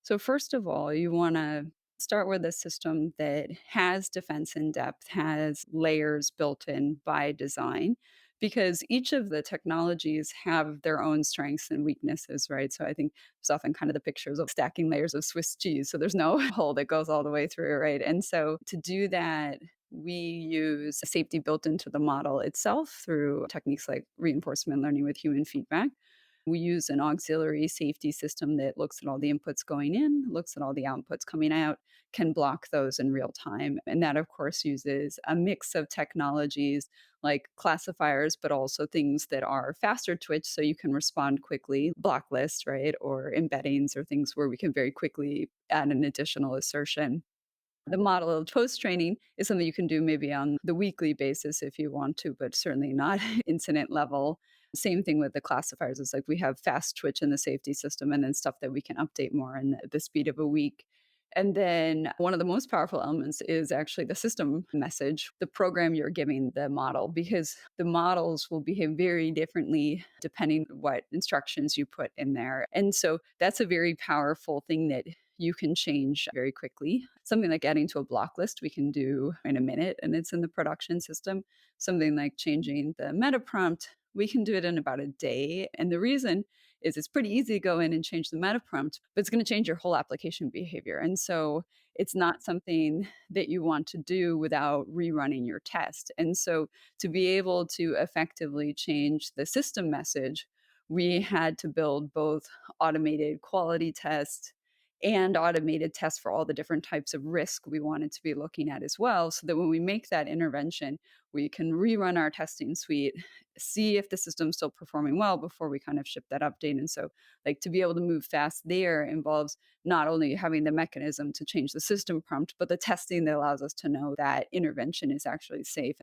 So, first of all, you want to start with a system that has defense in depth, has layers built in by design, because each of the technologies have their own strengths and weaknesses, right? So, I think there's often kind of the pictures of stacking layers of Swiss cheese. So, there's no hole that goes all the way through, right? And so, to do that, we use safety built into the model itself through techniques like reinforcement learning with human feedback. We use an auxiliary safety system that looks at all the inputs going in, looks at all the outputs coming out, can block those in real time. And that, of course, uses a mix of technologies like classifiers, but also things that are faster twitch so you can respond quickly, block lists, right? Or embeddings or things where we can very quickly add an additional assertion. The model post training is something you can do maybe on the weekly basis if you want to, but certainly not incident level. Same thing with the classifiers. It's like we have fast twitch in the safety system and then stuff that we can update more in the speed of a week. And then one of the most powerful elements is actually the system message, the program you're giving the model, because the models will behave very differently depending what instructions you put in there. And so that's a very powerful thing that you can change very quickly. Something like adding to a block list, we can do in a minute and it's in the production system. Something like changing the meta prompt, we can do it in about a day. And the reason is it's pretty easy to go in and change the meta prompt, but it's going to change your whole application behavior. And so it's not something that you want to do without rerunning your test. And so to be able to effectively change the system message, we had to build both automated quality tests and automated tests for all the different types of risk we wanted to be looking at as well, so that when we make that intervention, we can rerun our testing suite, see if the system's still performing well before we kind of ship that update. And so, like, to be able to move fast there involves not only having the mechanism to change the system prompt, but the testing that allows us to know that intervention is actually safe.